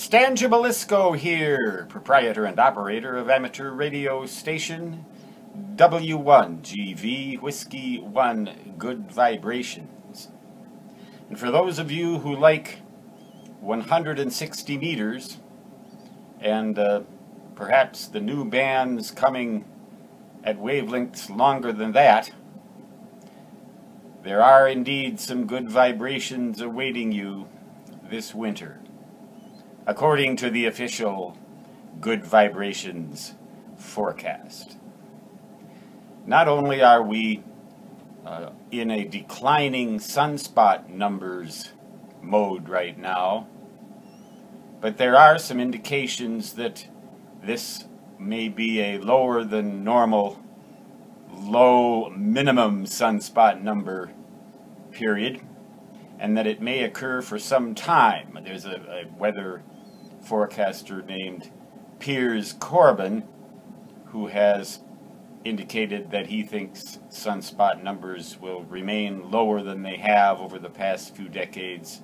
Stan Gibilisco here, proprietor and operator of amateur radio station W1GV Whiskey 1 Good Vibrations. And for those of you who like 160 meters and perhaps the new bands coming at wavelengths longer than that, there are indeed some good vibrations awaiting you this winter, according to the official Good Vibrations forecast. Not only are we in a declining sunspot numbers mode right now, but there are some indications that this may be a lower than normal low minimum sunspot number period, and that it may occur for some time. There's a weather forecaster named Piers Corbin who has indicated that he thinks sunspot numbers will remain lower than they have over the past few decades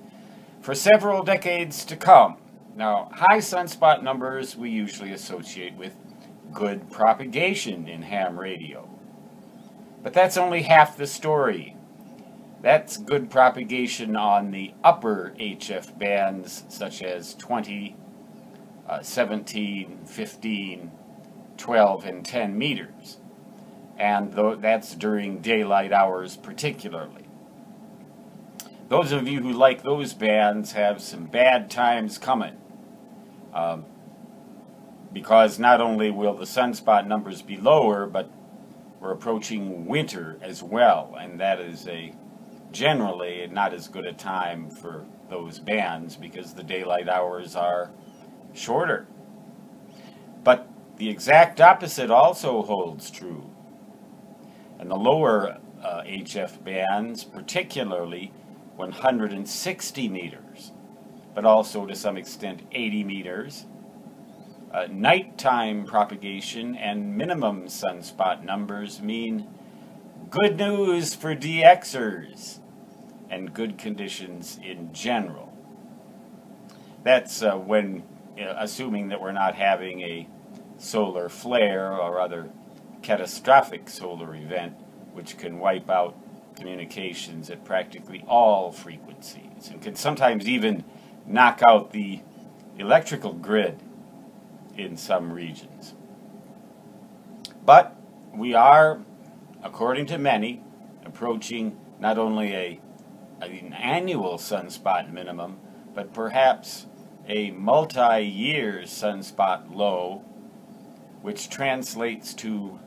for several decades to come. Now, high sunspot numbers we usually associate with good propagation in ham radio. But that's only half the story. That's good propagation on the upper HF bands, such as 20, 17, 15, 12, and 10 meters. And that's during daylight hours particularly. Those of you who like those bands have some bad times coming. Because not only will the sunspot numbers be lower, but we're approaching winter as well, and that is generally not as good a time for those bands because the daylight hours are shorter. But the exact opposite also holds true. And the lower HF bands, particularly 160 meters, but also to some extent 80 meters, nighttime propagation and minimum sunspot numbers mean good news for DXers and good conditions in general. That's when, assuming that we're not having a solar flare or other catastrophic solar event which can wipe out communications at practically all frequencies and can sometimes even knock out the electrical grid in some regions. But we are, according to many, approaching not only an annual sunspot minimum, but perhaps a multi-year sunspot low, which translates to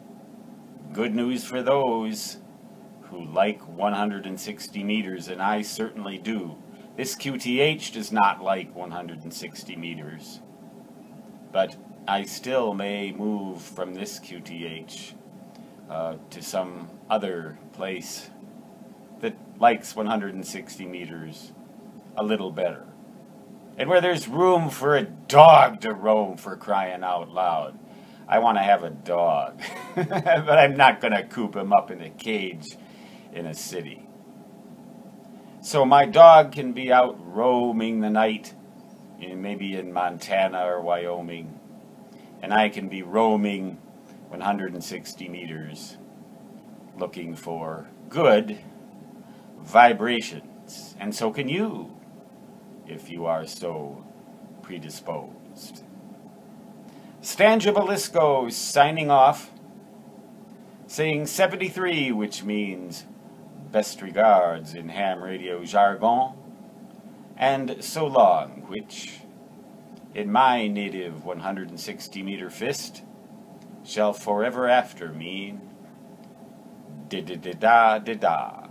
good news for those who like 160 meters, and I certainly do. This QTH does not like 160 meters. But I still may move from this QTH to some other place that likes 160 meters a little better. And where there's room for a dog to roam, for crying out loud. I want to have a dog, but I'm not going to coop him up in a cage in a city. So my dog can be out roaming the night, maybe in Montana or Wyoming, and I can be roaming 160 meters looking for good vibrations. And so can you, if you are so predisposed. Stan Gibilisco signing off, saying 73, which means best regards in ham radio jargon, and so long, which in my native 160 meter fist shall forever after mean da-da-da-da-da-da.